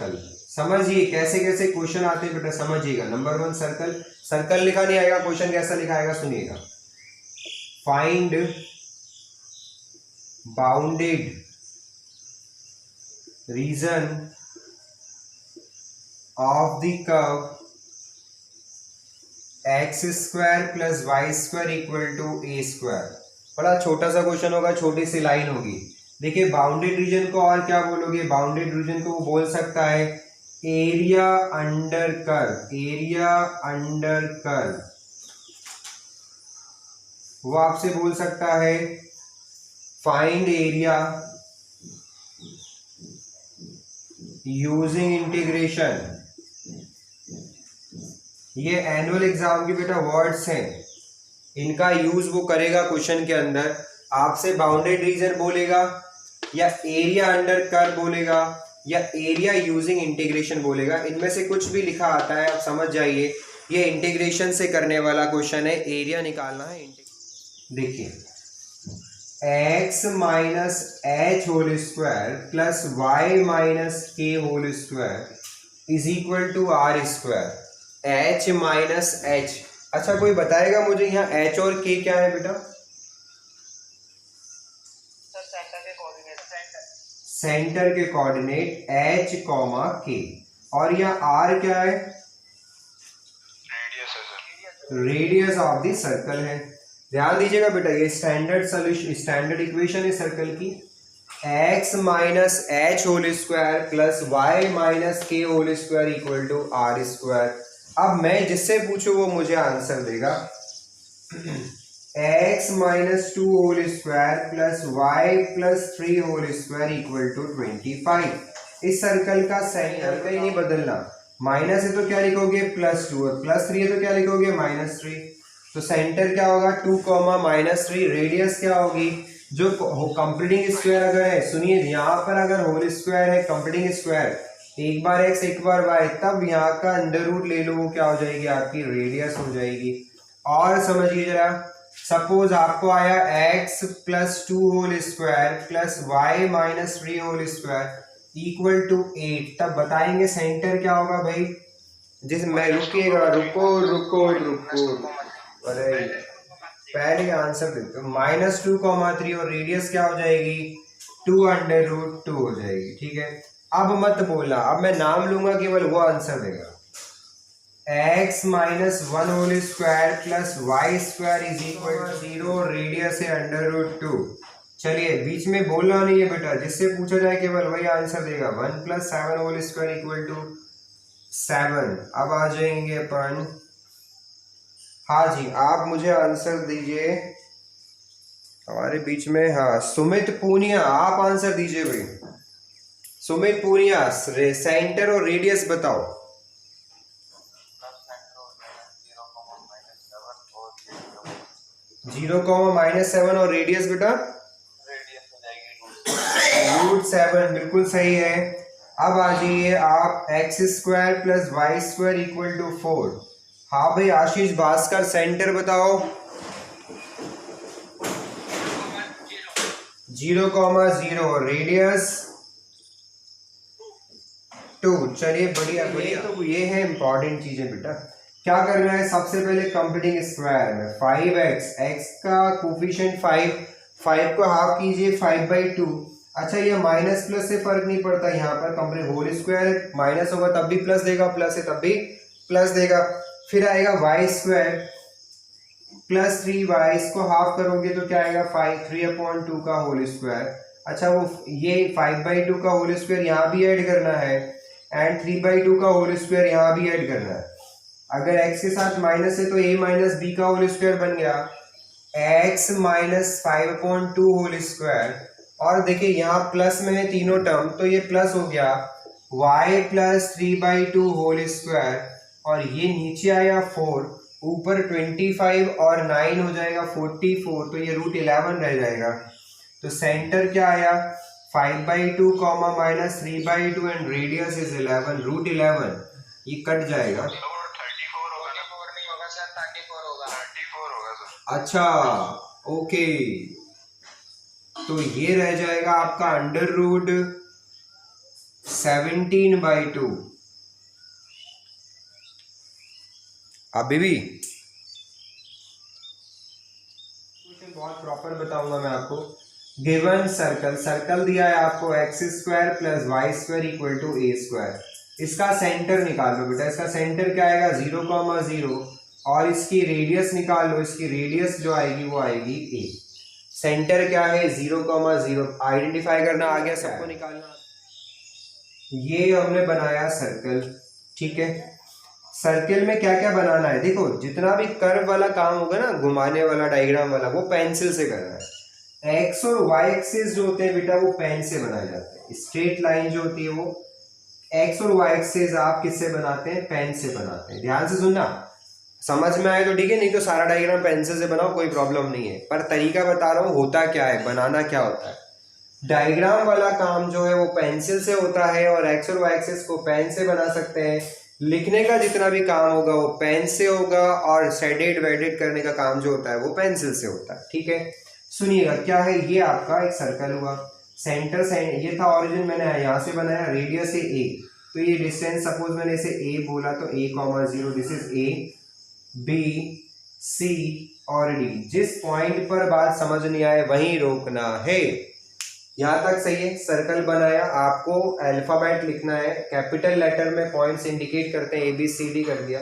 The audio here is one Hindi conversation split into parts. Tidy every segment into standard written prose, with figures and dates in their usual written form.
सर्कल। समझिए कैसे कैसे क्वेश्चन आते हैं बेटा, समझिएगा। नंबर 1 सर्कल, सर्कल लिखा नहीं आएगा, क्वेश्चन कैसा लिखा आएगा सुनिएगा। Find bounded region of the curve x square plus y square equal to a square. बड़ा छोटा सा क्वेश्चन होगा, छोटी सी लाइन होगी। देखिए बाउंडेड रीजन को और क्या बोलोगे, बाउंडेड रीजन को वो बोल सकता है area under curve, area under curve. वो आपसे बोल सकता है फाइंड एरिया यूजिंग इंटीग्रेशन। ये एनुअल एग्जाम की बेटा वर्ड्स हैं, इनका यूज वो करेगा क्वेश्चन के अंदर। आपसे बाउंडेड रीजन बोलेगा या एरिया अंडर कर्व बोलेगा या एरिया यूजिंग इंटीग्रेशन बोलेगा। इनमें से कुछ भी लिखा आता है, आप समझ जाइए ये इंटीग्रेशन से करने वाला क्वेश्चन है, एरिया निकालना है। देखिए x minus h whole square plus y minus k whole square is equal to r square. H minus h, अच्छा कोई बताएगा मुझे यहाँ एच और के क्या है बेटा? सेंटर के कोऑर्डिनेट एच कॉमा के, और यह आर क्या है? रेडियस ऑफ द सर्कल है। ध्यान दीजिएगा बेटा, ये स्टैंडर्ड सोल्यूशन, स्टैंडर्ड इक्वेशन है सर्कल की। x minus h whole square plus y minus k whole square equal to r square. अब मैं जिससे पूछूं वो मुझे आंसर देगा। x minus two whole square plus y plus 3 whole square equal to 25। इस सर्कल का सेंटर कहीं नहीं बदलना, माइनस है तो क्या लिखोगे +2 और +3 है तो क्या लिखोगे -3। तो सेंटर क्या होगा 2 -3। रेडियस क्या होगी, जो कंप्लीटिंग स्क्वायर अगर है, सुनिए यहाँ पर अगर होल स्क्वायर है कंप्लीटिंग स्क्वायर, एक बार x एक बार y, तब यहाँ का अंडर रूट ले लो, वो क्या हो जाएगी आपकी रेडियस हो जाएगी। और समझिए जरा, सपोज आपको आया x plus 2 whole square plus y minus 3 whole square equal to 8, तब बताएंगे सेंटर क्या होगा भाई? जिस मैं रुकिएगा, रुको रुको रुको, अरे पहले आंसर देते हो। -2, 3 और रेडियस क्या हो जाएगी 2√2 हो जाएगी। ठीक है, अब मत बोलना, अब मैं नाम लूंगा केवल, वो आंसर देगा। x minus 1 whole square plus y square is equal to 0, radius है √2। चलिए बीच में बोलना नहीं है बेटा, जिससे पूछा जाए केवल वही आंसर देगा। 1 + 7 होल स्क्वायर इक्वल टू 7। अब आ जाएंगे अपन, हाँ जी आप मुझे आंसर दीजिए हमारे बीच में, हाँ सुमित पूनिया आप आंसर दीजिए भाई। सुमित पूनिया, सेंटर और रेडियस बताओ। 0, -7 और रेडियस बेटा √7, बिल्कुल सही है। अब आ जाइए आप, x² plus y² equal to 4। हाँ भाई आशीष भास्कर, सेंटर बताओ। 0, 0 रेडियस 2। चलिए बढ़िया बढ़िया, तो ये है इंपॉर्टेंट चीजें बेटा। क्या करना है, सबसे पहले कंप्लीटिंग स्क्वायर में 5x, x का कोफिशिएंट 5 को हाफ कीजिए 5/2। अच्छा ये माइनस प्लस से फर्क नहीं पड़ता, यहाँ पर कंप्लीट होल स्क्वायर माइनस होगा तब भी प्लस देगा, प्लस है तब भी प्लस देगा। फिर आएगा y² प्लस 3y, इसको हाफ करोगे तो क्या आएगा 3/2 का होल स्क्वायर। अच्छा वो ये 5/2 का होल स्क्वायर यहाँ भी ऐड करना है, एंड 3/2 का होल स्क्वायर यहाँ भी ऐड करना है। अगर x के साथ माइनस है तो a माइनस b का होल स्क्वायर बन गया, x माइनस 5/2 होल स्क्वायर। और देखिए यहाँ प्लस में है तीनों टर्म, तो ये प्लस हो गया y प्लस 3/2 होल स्क्वायर, और ये नीचे आया 4, ऊपर 25 और 9 हो जाएगा 44, तो ये √11 रह जाएगा। तो सेंटर क्या आया 5/2 -3/2 एंड रेडियस इज 11, √11, ये कट जाएगा। अच्छा ओके, तो ये रह जाएगा आपका अंडर रूट 17/2। अभी भी बहुत प्रॉपर बताऊंगा मैं आपको। गिवन सर्कल, सर्कल दिया है आपको x square plus y square equal to a square. इसका सेंटर निकाल लो बेटा। इसका सेंटर क्या आएगा 0,0 और इसकी रेडियस निकाल लो। इसकी रेडियस जो आएगी वो आएगी ए। सेंटर क्या है 0,0, आइडेंटिफाई करना आ गया सबको निकालना। ये हमने बनाया सर्कल, ठीक है। सर्किल में क्या क्या बनाना है देखो, जितना भी कर्व वाला काम होगा ना, घुमाने वाला, डायग्राम वाला, वो पेंसिल से करना है। एक्स और वाई एक्सिस जो होते हैं बेटा वो पेन से बनाए जाते हैं। स्ट्रेट लाइन जो होती है वो एक्स और वाई एक्सिस आप किससे बनाते हैं? पेन से बनाते हैं। ध्यान से सुनना, समझ में आए तो ठीक है, नहीं तो सारा डायग्राम पेंसिल से बनाओ, कोई प्रॉब्लम नहीं है। पर तरीका बता रहा हूँ होता क्या है, बनाना क्या होता है। डायग्राम वाला काम जो है वो पेंसिल से होता है और एक्स और वाई एक्सिस को पेन से बना सकते हैं। लिखने का जितना भी काम होगा वो पेन से होगा और शेडेड वेडेड करने का काम जो होता है वो पेंसिल से होता है, ठीक है। सुनिएगा क्या है, ये आपका एक सर्कल हुआ। सेंटर से ये था ओरिजिन, मैंने यहाँ से बनाया, रेडियस है ए, तो ये डिस्टेंस सपोज मैंने इसे ए बोला तो a,0, this is a, b, c और डी। जिस पॉइंट पर बात समझ नहीं आए वहीं रोकना है। यहाँ तक सही है। सर्कल बनाया, आपको अल्फाबेट लिखना है, कैपिटल लेटर में पॉइंट्स इंडिकेट करते हैं, ABCD कर दिया।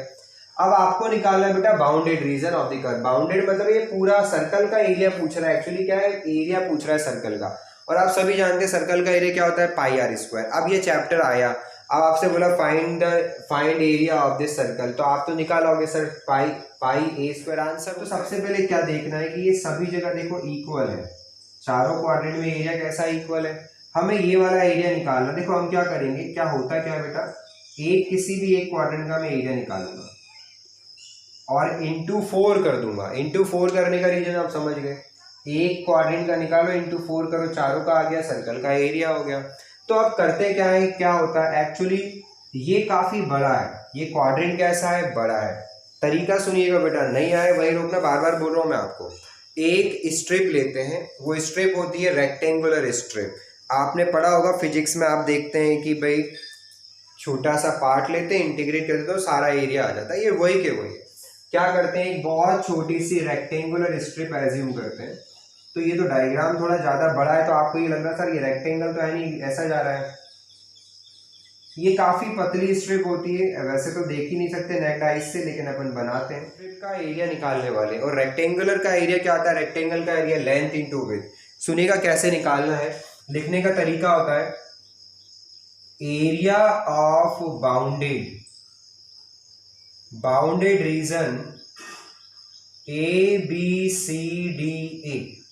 अब आपको निकालना है बेटा bounded region of the curve. Bounded मतलब ये पूरा सर्कल का एरिया पूछ रहा है। एक्चुअली क्या है, एरिया पूछ रहा है सर्कल का, और आप सभी जानते हैं सर्कल का एरिया क्या होता है, पाई आर स्क्वायर। अब ये चैप्टर आया, अब आपसे बोला find area of this circle, तो आप तो निकालोगे सर पाई ए स्क्वायर आंसर। तो सबसे पहले क्या देखना है कि ये सभी जगह देखो इक्वल है, चारों क्वाड्रेंट में एरिया कैसा इक्वल है। हमें ये वाला एरिया निकालना। देखो हम क्या करेंगे, क्या होता क्या है बेटा, एक किसी भी एक क्वाड्रेंट का मैं एरिया निकालूंगा और इंटू 4 कर दूंगा। इंटू 4 करने का रीजन आप समझ गए, एक क्वाड्रेंट का निकालो, इंटू 4 करो, चारों का आ गया, सर्कल का एरिया हो गया। तो अब करते क्या है, क्या होता है एक्चुअली, ये काफी बड़ा है, ये क्वाड्रेंट कैसा है, बड़ा है। तरीका सुनिएगा बेटा, नहीं आए वही रोकना, बार बार बोल रहा हूं मैं आपको। एक स्ट्रिप लेते हैं, वो स्ट्रिप होती है रेक्टेंगुलर स्ट्रिप। आपने पढ़ा होगा फिजिक्स में, आप देखते हैं कि भाई छोटा सा पार्ट लेते हैं, इंटीग्रेट करते हैं तो सारा एरिया आ जाता है। ये वही के वही क्या करते हैं, एक बहुत छोटी सी रेक्टेंगुलर स्ट्रिप एज्यूम करते हैं। तो ये तो डायग्राम थोड़ा ज्यादा बड़ा है, तो आपको ये लग रहा है सर ये रेक्टेंगल तो है नहीं, ऐसा जा रहा है। ये काफी पतली स्ट्रिप होती है, वैसे तो देख ही नहीं सकते नेट आइज से, लेकिन अपन बनाते हैं। स्ट्रिप का एरिया निकालने वाले, और रेक्टेंगुलर का एरिया क्या आता है, रेक्टेंगल का एरिया लेंथ इंटू विड्थ। सुनिएगा कैसे निकालना है, लिखने का तरीका होता है area of bounded reason ABCDE।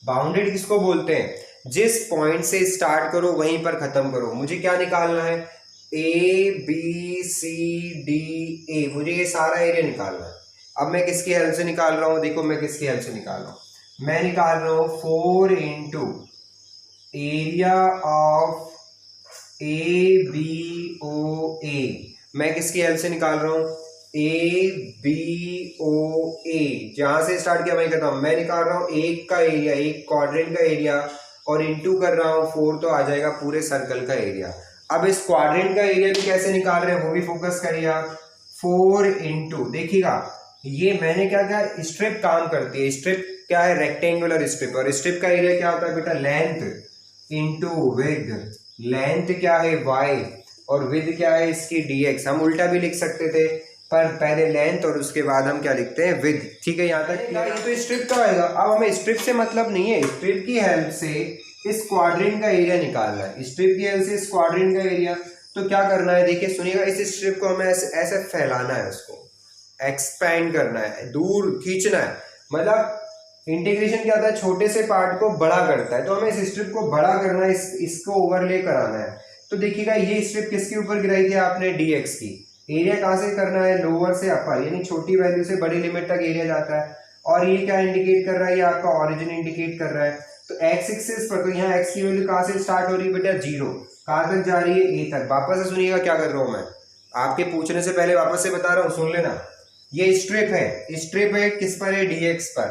Bounded किसको बोलते हैं, जिस पॉइंट से स्टार्ट करो वहीं पर खत्म करो। मुझे क्या निकालना है, ABCDE, मुझे ये सारा एरिया निकालना है। अब मैं किसकी हेल्प से निकाल रहा हूं, देखो मैं किसकी हेल्प से निकाल रहा हूं, मैं निकाल रहा हूं 4 इंटू एरिया ऑफ ABOA। मैं किसकी हेल्प से निकाल रहा हूं, ABOA, जहां से स्टार्ट किया वहीं खत्म। मैं निकाल रहा हूं एक का एरिया, एक क्वाड्रेंट का एरिया, और इंटू कर रहा हूं 4, तो आ जाएगा पूरे सर्कल का एरिया। अब इस क्वाड्रेंट का एरिया भी कैसे निकाल रहे हैं वो भी फोकस करिए। 4 इंटू, देखिएगा ये मैंने क्या किया, स्ट्रिप काम करती है। स्ट्रिप क्या है, रेक्टेंगुलर स्ट्रिप, और स्ट्रिप का एरिया क्या होता है बेटा, लेंथ इंटू विड्थ। लेंथ क्या है y, और विड्थ क्या है इसकी dx। हम उल्टा भी लिख सकते थे, पर पहले लेंथ और उसके बाद हम क्या लिखते हैं, विड्थ, ठीक है। यहाँ तक ये तो स्ट्रिप का आएगा। अब हमें स्ट्रिप से मतलब नहीं है, स्ट्रिप की हेल्प से इस क्वाड्रेंट का एरिया निकालना है। स्ट्रिप की हेल्प से इस क्वाड्रेंट का एरिया, तो क्या करना है, देखिए सुनिएगा, इस स्ट्रिप को हमें ऐसे फैलाना है, उसको एक्सपैंड करना है, दूर खींचना है। मतलब इंटीग्रेशन क्या होता है, छोटे से पार्ट को बड़ा करता है, तो हमें इस स्ट्रिप को बड़ा करना है, इसको ओवरले कराना है। तो देखिएगा ये स्ट्रिप किसके ऊपर गिराई थी आपने, dx की। एरिया कहाँ से करना है, लोअर से अपर, यानी छोटी वैल्यू से बड़ी लिमिट तक एरिया जाता है। और ये क्या इंडिकेट कर रहा है, ये आपका ओरिजिन इंडिकेट कर रहा है। तो x एक्सिस पर, तो यहाँ x की वैल्यू कहाँ से स्टार्ट हो रही है बेटा, 0, कहाँ तक जा रही है, a तक। वापस से सुनिएगा क्या कर रहा हूँ मैं, आपके पूछने से पहले वापस से बता रहा हूँ, सुन लेना। ये स्ट्रिप है किस पर है, dx पर।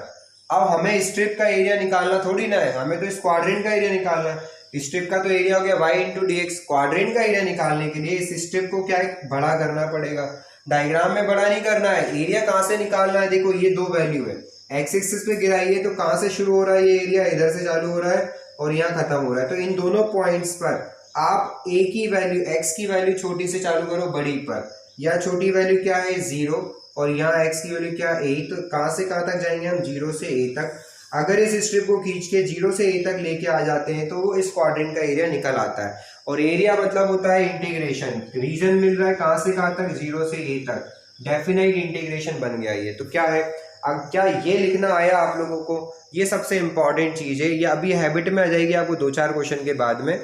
अब हमें स्ट्रिप का एरिया निकालना थोड़ी ना है, हमें तो इस क्वाड्रेंट का एरिया निकालना है। स्ट्रिप का तो एरिया हो गया y into D x. Quadrant का एरिया निकालने के लिए इस स्ट्रिप को क्या है, बड़ा करना पड़ेगा। डायग्राम में बड़ा नहीं करना है, एरिया कहाँ से निकालना है, देखो ये दो वैल्यू है, एक्स एक्सिस पे गिराइए तो कहाँ से शुरू हो रहा है, ये एरिया इधर से चालू हो रहा है और यहाँ खत्म हो रहा है। तो इन दोनों पॉइंट्स पर आप a की वैल्यू, x की वैल्यू छोटी से चालू करो बड़ी पर। यहाँ छोटी वैल्यू क्या है 0 और यहाँ x की वैल्यू क्या है a। तो कहाँ से कहाँ तक जाएंगे हम, 0 से a तक। अगर इस स्ट्रिप को खींच के 0 से a तक लेके आ जाते हैं तो वो इस क्वाड्रेंट का एरिया निकल आता है। और एरिया मतलब होता है इंटीग्रेशन, रीजन मिल रहा है कहाँ से कहाँ तक, 0 से a तक, डेफिनेट इंटीग्रेशन बन गया ये। तो क्या है, अब क्या ये लिखना आया आप लोगों को, ये सबसे इंपॉर्टेंट चीज है। ये अभी हैबिट में आ जाएगी आपको 2-4 क्वेश्चन के बाद में।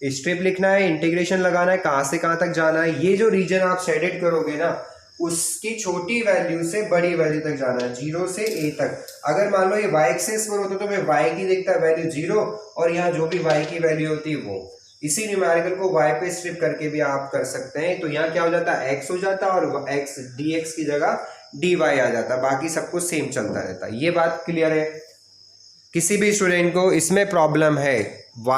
स्ट्रिप लिखना है, इंटीग्रेशन लगाना है, कहाँ से कहाँ तक जाना है, ये जो रीजन आप शेडेड करोगे ना उसकी छोटी वैल्यू से बड़ी वैल्यू तक जाना है, 0 से a तक। अगर मान लो ये y एक्सिस पर होता तो मैं y की देखता वैल्यू 0 और यहाँ जो भी y की वैल्यू होती है वो। इसी न्यूमेरिकल को y पे स्ट्रिप करके भी आप कर सकते हैं। तो यहाँ क्या हो जाता है, x हो जाता और x dx की जगह dy आ जाता, बाकी सब कुछ सेम चलता रहता। ये बात क्लियर है? किसी भी स्टूडेंट को इसमें प्रॉब्लम है y